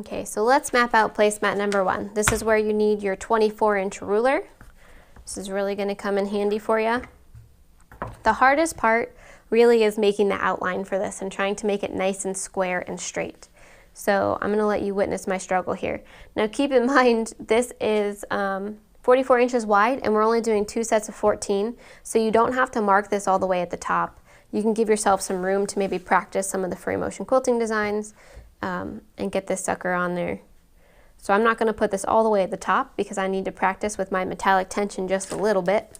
Okay, so let's map out placemat number 1. This is where you need your 24-inch ruler. This is really going to come in handy for you. The hardest part really is making the outline for this and trying to make it nice and square and straight. So I'm going to let you witness my struggle here. Now keep in mind, this is 44 inches wide and we're only doing 2 sets of 14, so you don't have to mark this all the way at the top. You can give yourself some room to maybe practice some of the free motion quilting designs and get this sucker on there. So I'm not going to put this all the way at the top because I need to practice with my metallic tension just a little bit.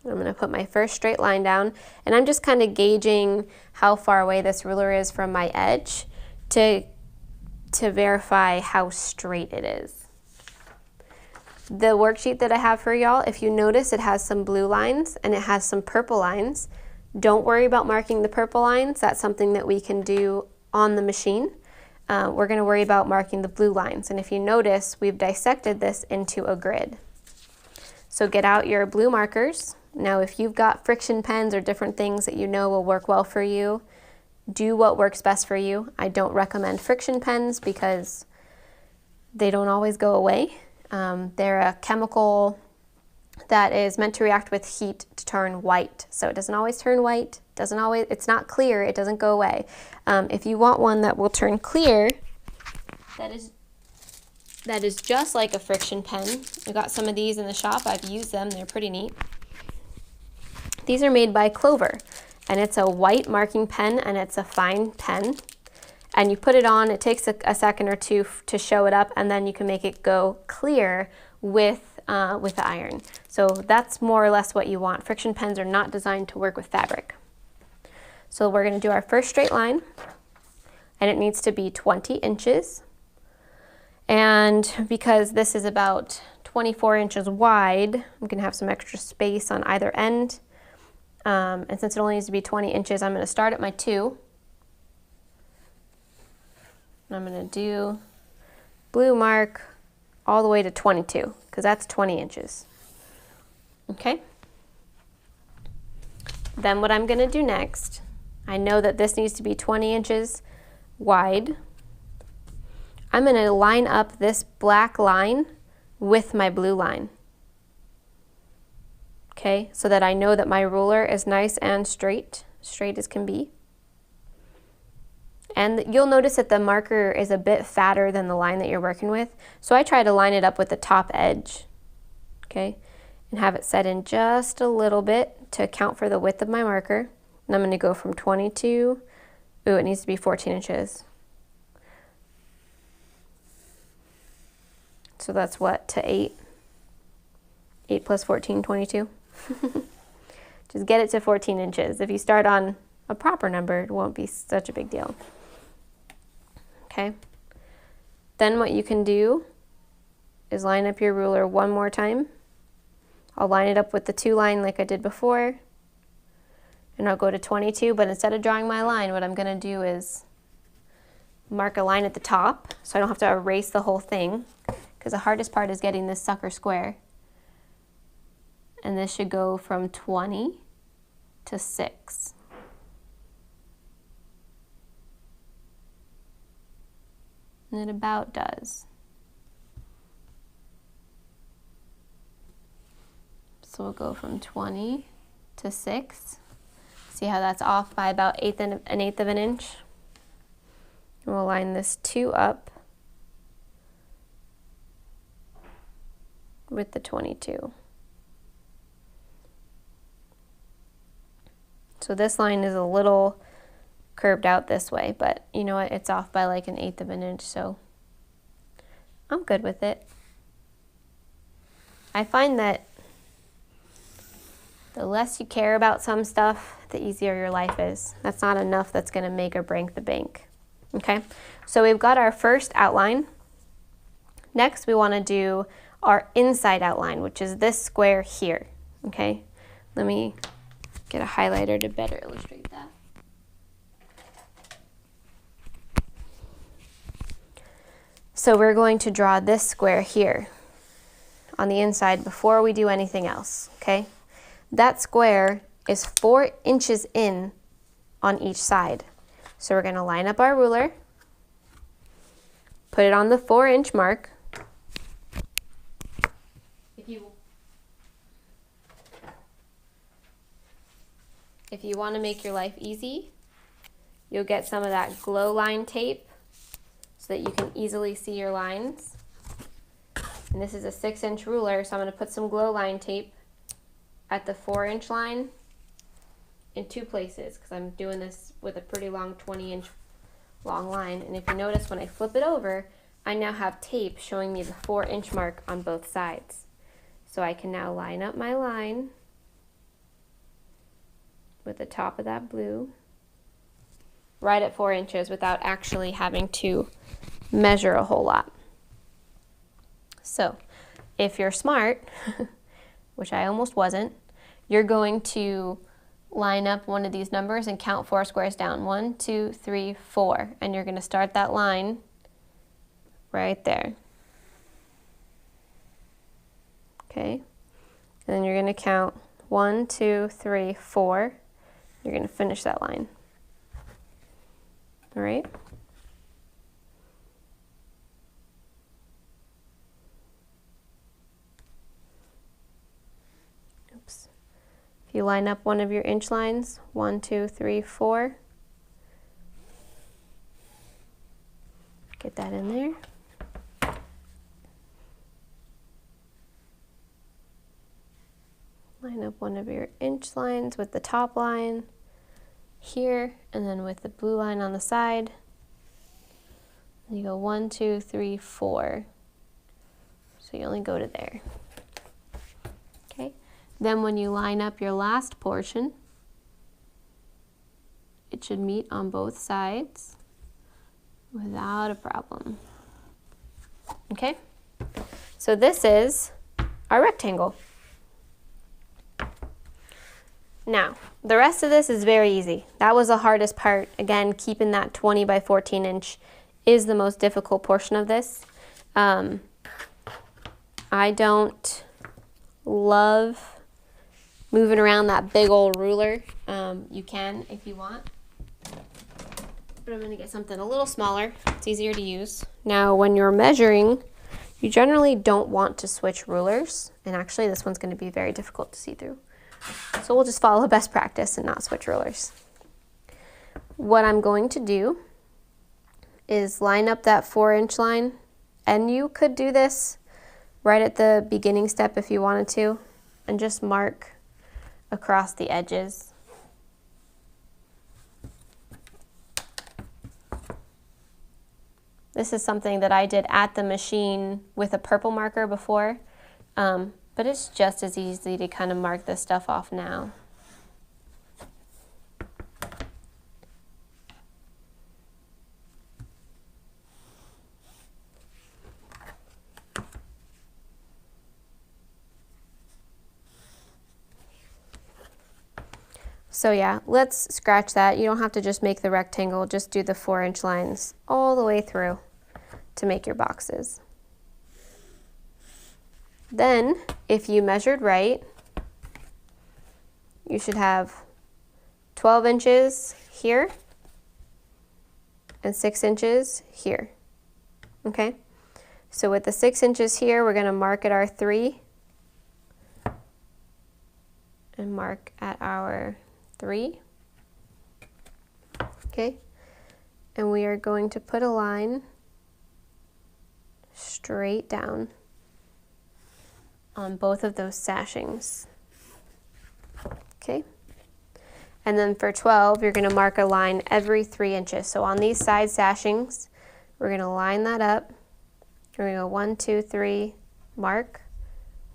I'm going to put my first straight line down, and I'm just kind of gauging how far away this ruler is from my edge to verify how straight it is. The worksheet that I have for y'all, if you notice, it has some blue lines and it has some purple lines. Don't worry about marking the purple lines. That's something that we can do on the machine. We're going to worry about marking the blue lines. And if you notice, we've dissected this into a grid. So get out your blue markers. Now, if you've got friction pens or different things that you know will work well for you, do what works best for you. I don't recommend friction pens because they don't always go away. They're a chemical that is meant to react with heat to turn white. So it doesn't always turn white, it's not clear, it doesn't go away. If you want one that will turn clear, that is just like a friction pen. I got some of these in the shop, I've used them, they're pretty neat. These are made by Clover, and it's a white marking pen and it's a fine pen. And you put it on, it takes a second or two to show it up, and then you can make it go clear with the iron. So that's more or less what you want. Friction pens are not designed to work with fabric. So we're going to do our first straight line, and it needs to be 20 inches. And because this is about 24 inches wide, I'm going to have some extra space on either end. And since it only needs to be 20 inches, I'm going to start at my 2. I'm going to do blue mark all the way to 22, because that's 20 inches. Okay? Then what I'm going to do next, I know that this needs to be 20 inches wide. I'm going to line up this black line with my blue line. Okay? So that I know that my ruler is nice and straight as can be. And you'll notice that the marker is a bit fatter than the line that you're working with. So I try to line it up with the top edge, okay? And have it set in just a little bit to account for the width of my marker. And I'm going to go from 22, ooh, it needs to be 14 inches. So that's what, to 8? 8 plus 14, 22? Just get it to 14 inches. If you start on a proper number, it won't be such a big deal. Okay, then what you can do is line up your ruler one more time. I'll line it up with the 2 line like I did before, and I'll go to 22, but instead of drawing my line, what I'm going to do is mark a line at the top so I don't have to erase the whole thing, because the hardest part is getting this sucker square. And this should go from 20 to 6. And it about does. So we'll go from 20 to 6. See how that's off by about an eighth of an inch? And we'll line this 2 up with the 22. So this line is a little curved out this way, but you know what, it's off by like an eighth of an inch, so I'm good with it. I find that the less you care about some stuff, the easier your life is. That's not enough that's going to make or break the bank. Okay, so we've got our first outline. Next we want to do our inside outline, which is this square here. Okay, let me get a highlighter to better illustrate that. So we're going to draw this square here on the inside before we do anything else, okay? That square is 4 inches in on each side. So we're going to line up our ruler, put it on the 4-inch mark. If you want to make your life easy, you'll get some of that glow line tape so that you can easily see your lines. And this is a 6-inch ruler, so I'm going to put some glow line tape at the 4-inch line in 2 places because I'm doing this with a pretty long 20-inch long line. And if you notice, when I flip it over, I now have tape showing me the 4-inch mark on both sides. So I can now line up my line with the top of that blue right at 4 inches without actually having to measure a whole lot. So if you're smart, which I almost wasn't, you're going to line up one of these numbers and count 4 squares down. 1, 2, 3, 4. And you're going to start that line right there. Okay? And then you're going to count 1, 2, 3, 4. You're going to finish that line. All right? Oops. If you line up one of your inch lines, 1, 2, 3, 4. Get that in there. Line up one of your inch lines with the top line here, and then with the blue line on the side. And you go 1, 2, 3, 4. So you only go to there. Okay. Then when you line up your last portion, it should meet on both sides without a problem. Okay. So this is our rectangle. Now, the rest of this is very easy. That was the hardest part. Again, keeping that 20 by 14 inch is the most difficult portion of this. I don't love moving around that big old ruler. You can if you want. But I'm going to get something a little smaller. It's easier to use. Now, when you're measuring, you generally don't want to switch rulers. And actually, this one's going to be very difficult to see through. So we'll just follow best practice and not switch rulers. What I'm going to do is line up that 4-inch line, and you could do this right at the beginning step if you wanted to, and just mark across the edges. This is something that I did at the machine with a purple marker before. But it's just as easy to kind of mark this stuff off now. So yeah, let's scratch that. You don't have to just make the rectangle, just do the 4-inch lines all the way through to make your boxes. Then, if you measured right, you should have 12 inches here and 6 inches here. Okay? So with the 6 inches here, we're going to mark at our 3 and mark at our 3. Okay? And we are going to put a line straight down on both of those sashings. Okay? And then for 12, you're going to mark a line every 3 inches. So on these side sashings, we're going to line that up. We're going to go 1, 2, 3, mark.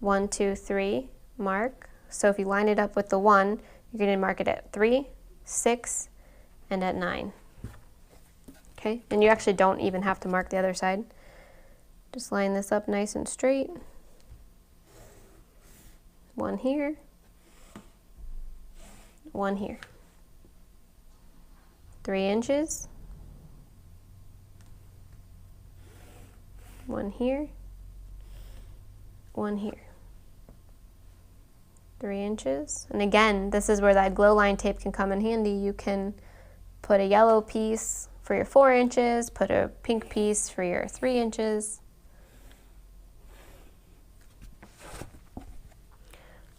1, 2, 3, mark. So if you line it up with the 1, you're going to mark it at 3, 6, and at 9. Okay? And you actually don't even have to mark the other side. Just line this up nice and straight. 1 here, 1 here. 3 inches, 1 here, 1 here. 3 inches. And again, this is where that glow line tape can come in handy. You can Put a yellow piece for your 4 inches, put a pink piece for your 3 inches.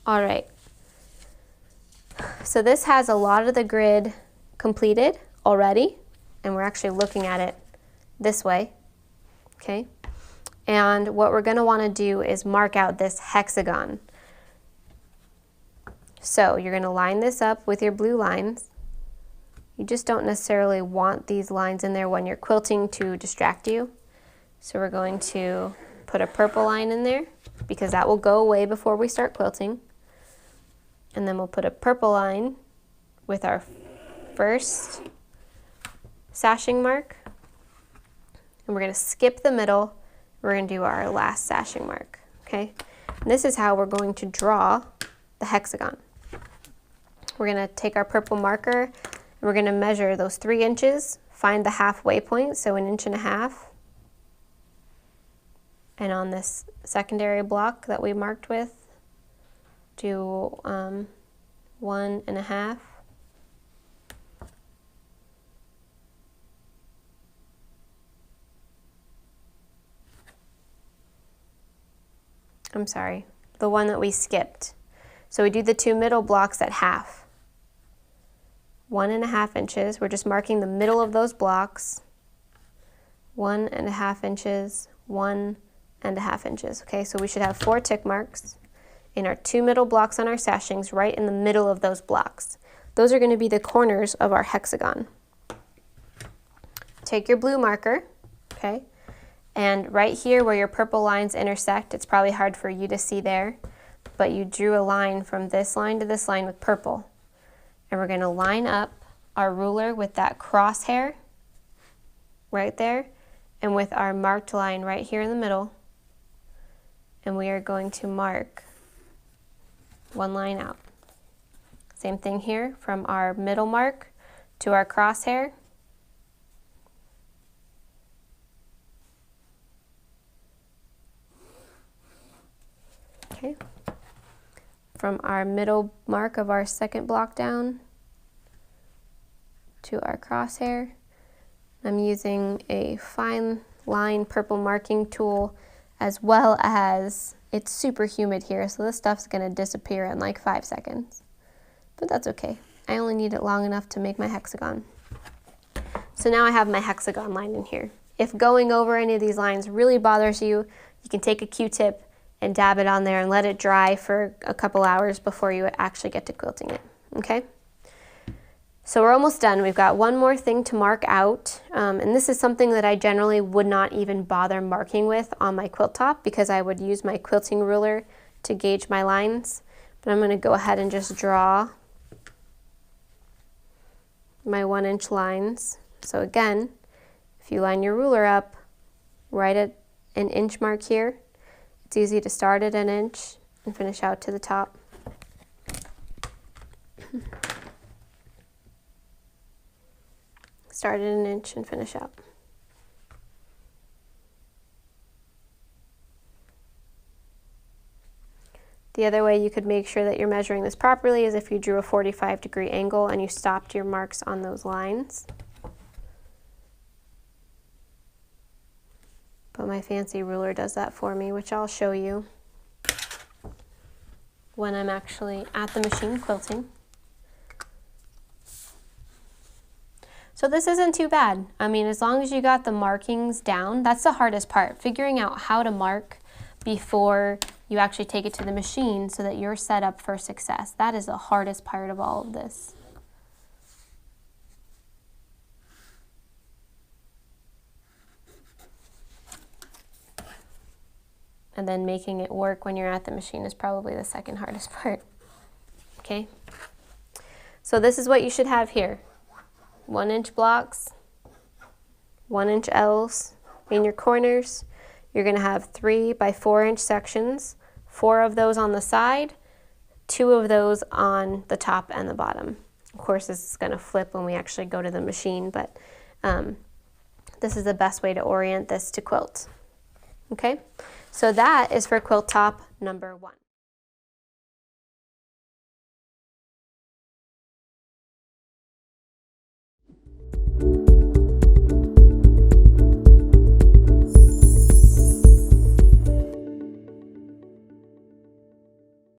All right, so this has a lot of the grid completed already, and we're actually looking at it this way, okay? And what we're gonna wanna do is mark out this hexagon. So you're gonna line this up with your blue lines. You just don't necessarily want these lines in there when you're quilting to distract you. So we're going to put a purple line in there because that will go away before we start quilting. And then we'll put a purple line with our first sashing mark. And we're gonna skip the middle. We're gonna do our last sashing mark, okay? And this is how we're going to draw the hexagon. We're gonna take our purple marker and we're gonna measure those 3 inches, find the halfway point, so 1.5 inches. And on this secondary block that we marked with, do 1.5 inches. I'm sorry, the one that we skipped. So we do the 2 middle blocks at half. 1.5 inches, we're just marking the middle of those blocks. 1.5 inches, 1.5 inches. Okay, so we should have 4 tick marks in our 2 middle blocks on our sashings, right in the middle of those blocks. Those are gonna be the corners of our hexagon. Take your blue marker, okay? And right here where your purple lines intersect, it's probably hard for you to see there, but you drew a line from this line to this line with purple. And we're gonna line up our ruler with that crosshair right there, and with our marked line right here in the middle. And we are going to mark 1 line out. Same thing here from our middle mark to our crosshair. Okay. From our middle mark of our second block down to our crosshair. I'm using a fine line purple marking tool, as well as it's super humid here, so this stuff's gonna disappear in like 5 seconds. But that's okay. I only need it long enough to make my hexagon. So now I have my hexagon line in here. If going over any of these lines really bothers you, you can take a Q-tip and dab it on there and let it dry for a couple hours before you actually get to quilting it, okay? So we're almost done. We've got one more thing to mark out, and this is something that I generally would not even bother marking with on my quilt top because I would use my quilting ruler to gauge my lines. But I'm gonna go ahead and just draw my 1-inch lines. So again, if you line your ruler up right at an inch mark here, it's easy to start at 1 inch and finish out to the top. Start at 1 inch and finish out. The other way you could make sure that you're measuring this properly is if you drew a 45-degree angle and you stopped your marks on those lines. But my fancy ruler does that for me, which I'll show you when I'm actually at the machine quilting. So this isn't too bad. I mean, as long as you got the markings down, that's the hardest part, figuring out how to mark before you actually take it to the machine so that you're set up for success. That is the hardest part of all of this. And then making it work when you're at the machine is probably the second hardest part. Okay? So this is what you should have here. 1-inch blocks, 1-inch L's in your corners. You're gonna have 3 by 4-inch sections, 4 of those on the side, 2 of those on the top and the bottom. Of course, this is gonna flip when we actually go to the machine, but this is the best way to orient this to quilt. Okay, so that is for quilt top number 1.